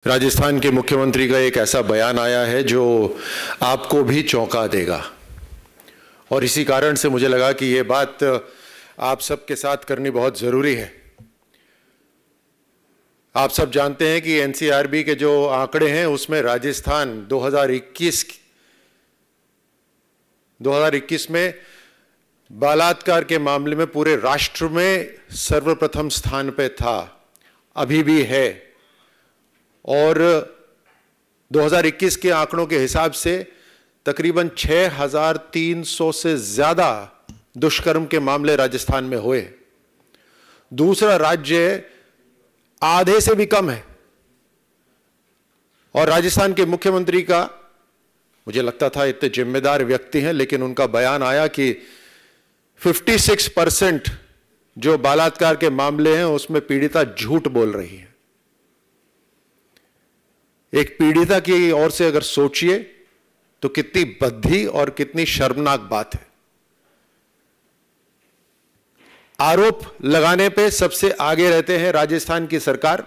राजस्थान के मुख्यमंत्री का एक ऐसा बयान आया है जो आपको भी चौंका देगा और इसी कारण से मुझे लगा कि ये बात आप सबके साथ करनी बहुत ज़रूरी है। आप सब जानते हैं कि एनसीआरबी के जो आंकड़े हैं उसमें राजस्थान 2021 में बलात्कार के मामले में पूरे राष्ट्र में सर्वप्रथम स्थान पे था, अभी भी है। और 2021 के आंकड़ों के हिसाब से तकरीबन 6300 से ज्यादा दुष्कर्म के मामले राजस्थान में हुए। दूसरा राज्य आधे से भी कम है। और राजस्थान के मुख्यमंत्री का, मुझे लगता था इतने जिम्मेदार व्यक्ति हैं, लेकिन उनका बयान आया कि 56% जो बलात्कार के मामले हैं उसमें पीड़िता झूठ बोल रही है। एक पीड़िता की ओर से अगर सोचिए तो कितनी बद्धी और कितनी शर्मनाक बात है। आरोप लगाने पे सबसे आगे रहते हैं राजस्थान की सरकार।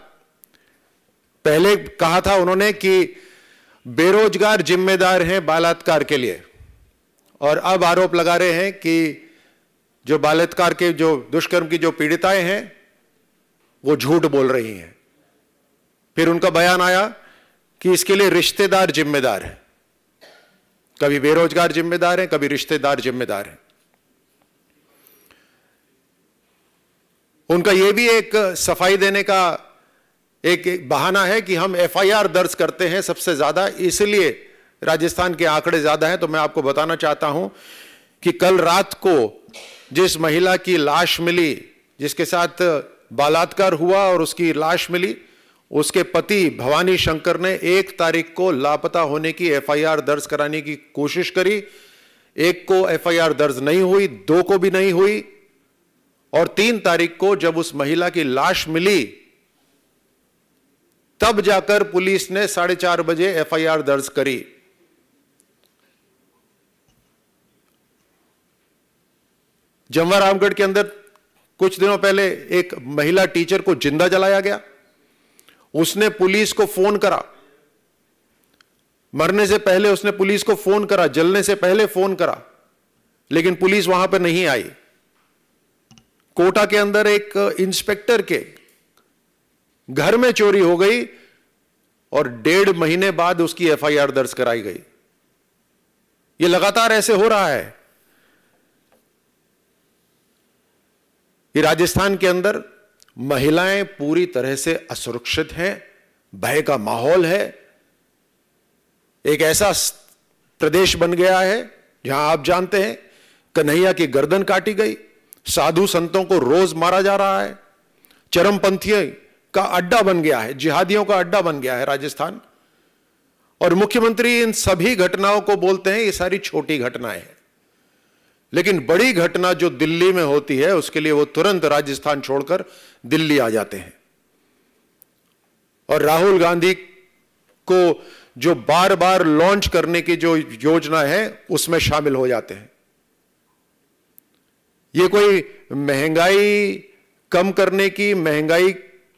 पहले कहा था उन्होंने कि बेरोजगार जिम्मेदार हैं बलात्कार के लिए, और अब आरोप लगा रहे हैं कि जो बलात्कार के, जो दुष्कर्म की जो पीड़िताएं हैं वो झूठ बोल रही हैं। फिर उनका बयान आया कि इसके लिए रिश्तेदार जिम्मेदार हैं। कभी बेरोजगार जिम्मेदार हैं, कभी रिश्तेदार जिम्मेदार हैं। उनका यह भी एक सफाई देने का एक बहाना है कि हम एफआईआर दर्ज करते हैं सबसे ज्यादा, इसलिए राजस्थान के आंकड़े ज्यादा हैं। तो मैं आपको बताना चाहता हूं कि कल रात को जिस महिला की लाश मिली, जिसके साथ बलात्कार हुआ और उसकी लाश मिली, उसके पति भवानी शंकर ने 1 तारीख को लापता होने की एफआईआर दर्ज कराने की कोशिश करी। 1 को एफआईआर दर्ज नहीं हुई, 2 को भी नहीं हुई, और 3 तारीख को जब उस महिला की लाश मिली तब जाकर पुलिस ने 4:30 बजे एफआईआर दर्ज करी। जमवा रामगढ़ के अंदर कुछ दिनों पहले एक महिला टीचर को जिंदा जलाया गया। उसने पुलिस को फोन करा, मरने से पहले उसने पुलिस को फोन करा, जलने से पहले फोन करा, लेकिन पुलिस वहां पर नहीं आई। कोटा के अंदर एक इंस्पेक्टर के घर में चोरी हो गई और 1.5 महीने बाद उसकी एफआईआर दर्ज कराई गई। यह लगातार ऐसे हो रहा है। ये राजस्थान के अंदर महिलाएं पूरी तरह से असुरक्षित हैं, भय का माहौल है। एक ऐसा प्रदेश बन गया है जहां आप जानते हैं कन्हैया की गर्दन काटी गई, साधु संतों को रोज मारा जा रहा है, चरमपंथियों का अड्डा बन गया है, जिहादियों का अड्डा बन गया है राजस्थान। और मुख्यमंत्री इन सभी घटनाओं को बोलते हैं ये सारी छोटी घटनाएं हैं, लेकिन बड़ी घटना जो दिल्ली में होती है उसके लिए वो तुरंत राजस्थान छोड़कर दिल्ली आ जाते हैं। और राहुल गांधी को जो बार बार लॉन्च करने की जो योजना है उसमें शामिल हो जाते हैं। ये कोई महंगाई कम करने की, महंगाई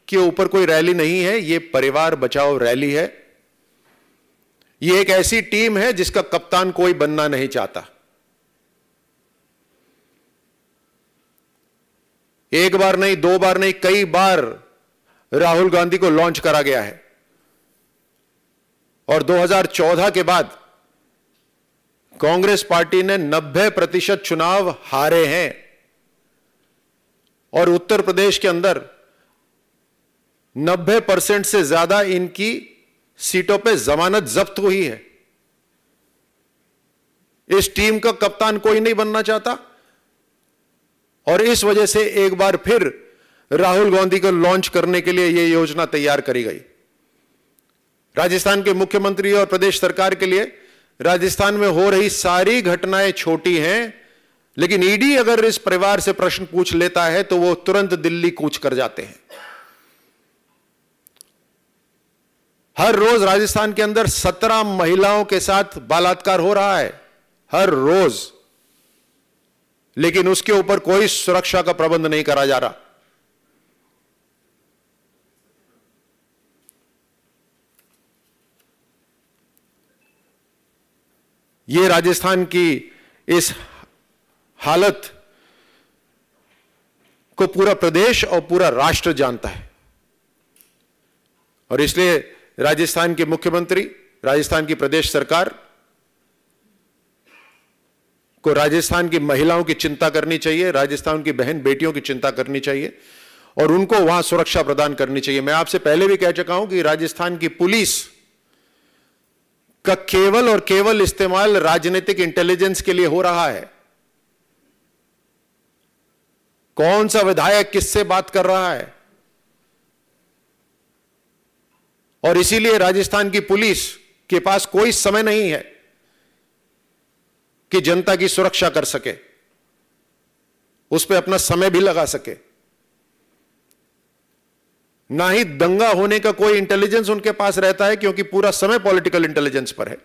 के ऊपर कोई रैली नहीं है, ये परिवार बचाओ रैली है। ये एक ऐसी टीम है जिसका कप्तान कोई बनना नहीं चाहता। एक बार नहीं, 2 बार नहीं, कई बार राहुल गांधी को लॉन्च करा गया है। और 2014 के बाद कांग्रेस पार्टी ने 90% चुनाव हारे हैं और उत्तर प्रदेश के अंदर 90% से ज्यादा इनकी सीटों पे जमानत जब्त हुई है। इस टीम का कप्तान कोई नहीं बनना चाहता और इस वजह से एक बार फिर राहुल गांधी को लॉन्च करने के लिए यह योजना तैयार करी गई। राजस्थान के मुख्यमंत्री और प्रदेश सरकार के लिए राजस्थान में हो रही सारी घटनाएं छोटी हैं, लेकिन ईडी अगर इस परिवार से प्रश्न पूछ लेता है तो वो तुरंत दिल्ली कूच कर जाते हैं। हर रोज राजस्थान के अंदर 17 महिलाओं के साथ बलात्कार हो रहा है, हर रोज, लेकिन उसके ऊपर कोई सुरक्षा का प्रबंध नहीं करा जा रहा। ये राजस्थान की इस हालत को पूरा प्रदेश और पूरा राष्ट्र जानता है, और इसलिए राजस्थान के मुख्यमंत्री, राजस्थान की प्रदेश सरकार को राजस्थान की महिलाओं की चिंता करनी चाहिए, राजस्थान की बहन बेटियों की चिंता करनी चाहिए और उनको वहां सुरक्षा प्रदान करनी चाहिए। मैं आपसे पहले भी कह चुका हूं कि राजस्थान की पुलिस का केवल और केवल इस्तेमाल राजनीतिक इंटेलिजेंस के लिए हो रहा है। कौन सा विधायक किससे बात कर रहा है, और इसीलिए राजस्थान की पुलिस के पास कोई समय नहीं है कि जनता की सुरक्षा कर सके, उस पर अपना समय भी लगा सके। ना ही दंगा होने का कोई इंटेलिजेंस उनके पास रहता है, क्योंकि पूरा समय पॉलिटिकल इंटेलिजेंस पर है।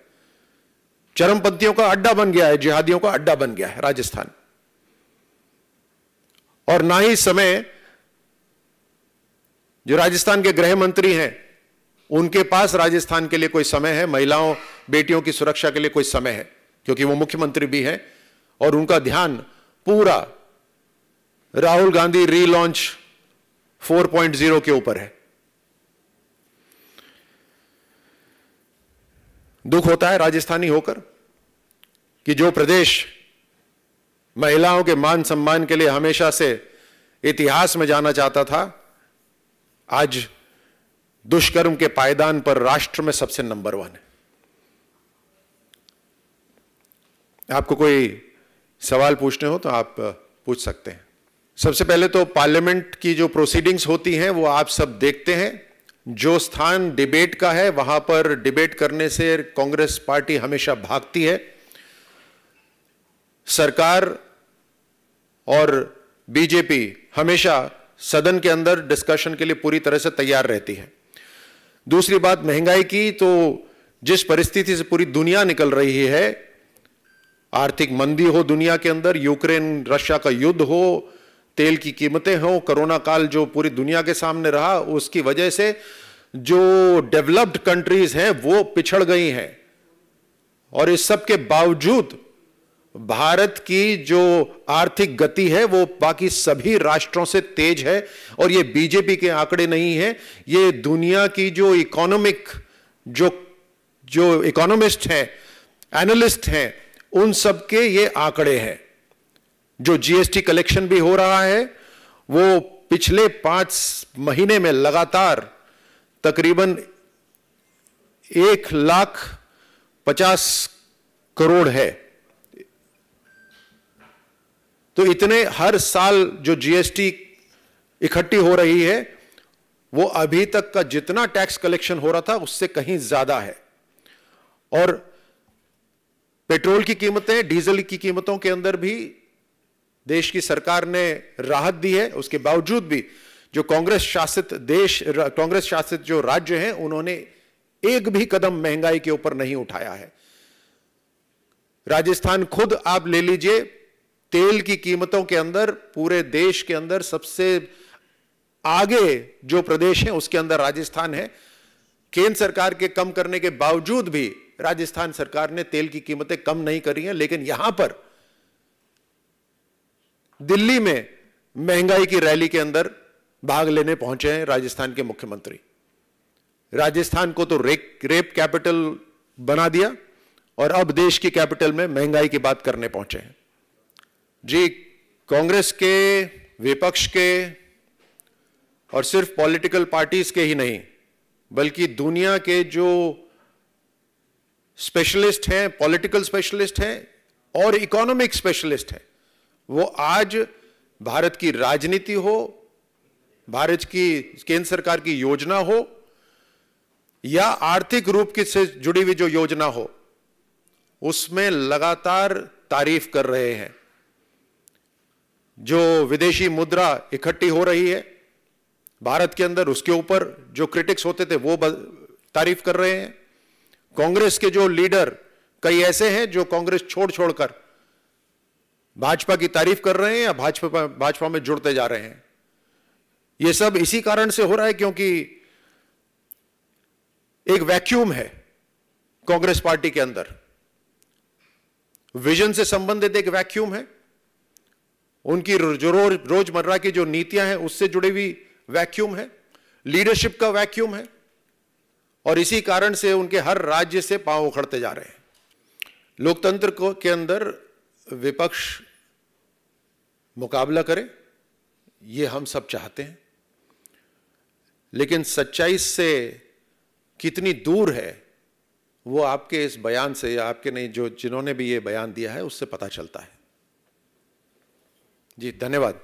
चरमपंथियों का अड्डा बन गया है, जिहादियों का अड्डा बन गया है राजस्थान। और ना ही समय जो राजस्थान के गृह मंत्री हैं उनके पास राजस्थान के लिए कोई समय है, महिलाओं बेटियों की सुरक्षा के लिए कोई समय है, क्योंकि वो मुख्यमंत्री भी हैं और उनका ध्यान पूरा राहुल गांधी रीलॉन्च 4.0 के ऊपर है। दुख होता है राजस्थानी होकर कि जो प्रदेश महिलाओं के मान सम्मान के लिए हमेशा से इतिहास में जाना चाहता था, आज दुष्कर्म के पायदान पर राष्ट्र में सबसे नंबर 1 है। आपको कोई सवाल पूछने हो तो आप पूछ सकते हैं। सबसे पहले तो पार्लियामेंट की जो प्रोसीडिंग्स होती हैं वो आप सब देखते हैं। जो स्थान डिबेट का है वहां पर डिबेट करने से कांग्रेस पार्टी हमेशा भागती है। सरकार और बीजेपी हमेशा सदन के अंदर डिस्कशन के लिए पूरी तरह से तैयार रहती है। दूसरी बात महंगाई की, तो जिस परिस्थिति से पूरी दुनिया निकल रही है, आर्थिक मंदी हो दुनिया के अंदर, यूक्रेन रशिया का युद्ध हो, तेल की कीमतें हो, कोरोना काल जो पूरी दुनिया के सामने रहा, उसकी वजह से जो डेवलप्ड कंट्रीज हैं वो पिछड़ गई हैं। और इस सब के बावजूद भारत की जो आर्थिक गति है वो बाकी सभी राष्ट्रों से तेज है। और ये बीजेपी के आंकड़े नहीं है, ये दुनिया की जो इकोनॉमिक जो इकोनॉमिस्ट हैं, एनालिस्ट हैं, उन सब के ये आंकड़े हैं। जो जीएसटी कलेक्शन भी हो रहा है वो पिछले 5 महीने में लगातार तकरीबन 1,50,000 करोड़ है। तो इतने हर साल जो जीएसटी इकट्ठी हो रही है वो अभी तक का जितना टैक्स कलेक्शन हो रहा था उससे कहीं ज्यादा है। और पेट्रोल की कीमतें, डीजल की कीमतों के अंदर भी देश की सरकार ने राहत दी है। उसके बावजूद भी जो कांग्रेस शासित जो राज्य हैं उन्होंने एक भी कदम महंगाई के ऊपर नहीं उठाया है। राजस्थान खुद आप ले लीजिए, तेल की कीमतों के अंदर पूरे देश के अंदर सबसे आगे जो प्रदेश है उसके अंदर राजस्थान है। केंद्र सरकार के कम करने के बावजूद भी राजस्थान सरकार ने तेल की कीमतें कम नहीं करी हैं। लेकिन यहां पर दिल्ली में महंगाई की रैली के अंदर भाग लेने पहुंचे हैं राजस्थान के मुख्यमंत्री। राजस्थान को तो रेप कैपिटल बना दिया और अब देश की कैपिटल में महंगाई की बात करने पहुंचे हैं। जी, कांग्रेस के, विपक्ष के और सिर्फ पॉलिटिकल पार्टीज के ही नहीं बल्कि दुनिया के जो स्पेशलिस्ट हैं, पॉलिटिकल स्पेशलिस्ट हैं और इकोनॉमिक स्पेशलिस्ट हैं, वो आज भारत की राजनीति हो, भारत की केंद्र सरकार की योजना हो या आर्थिक रूप से जुड़ी हुई जो योजना हो, उसमें लगातार तारीफ कर रहे हैं। जो विदेशी मुद्रा इकट्ठी हो रही है भारत के अंदर, उसके ऊपर जो क्रिटिक्स होते थे वो तारीफ कर रहे हैं। कांग्रेस के जो लीडर कई ऐसे हैं जो कांग्रेस छोड़ छोड़कर भाजपा की तारीफ कर रहे हैं या भाजपा में जुड़ते जा रहे हैं। यह सब इसी कारण से हो रहा है क्योंकि एक वैक्यूम है कांग्रेस पार्टी के अंदर। विजन से संबंधित एक वैक्यूम है, उनकी जो रोजमर्रा की जो नीतियां हैं उससे जुड़ी हुई वैक्यूम है, लीडरशिप का वैक्यूम है, और इसी कारण से उनके हर राज्य से पांव उखड़ते जा रहे हैं। लोकतंत्र के अंदर विपक्ष मुकाबला करे, ये हम सब चाहते हैं, लेकिन सच्चाई से कितनी दूर है वो आपके इस बयान से, या आपके नहीं, जो जिन्होंने भी ये बयान दिया है उससे पता चलता है। जी धन्यवाद।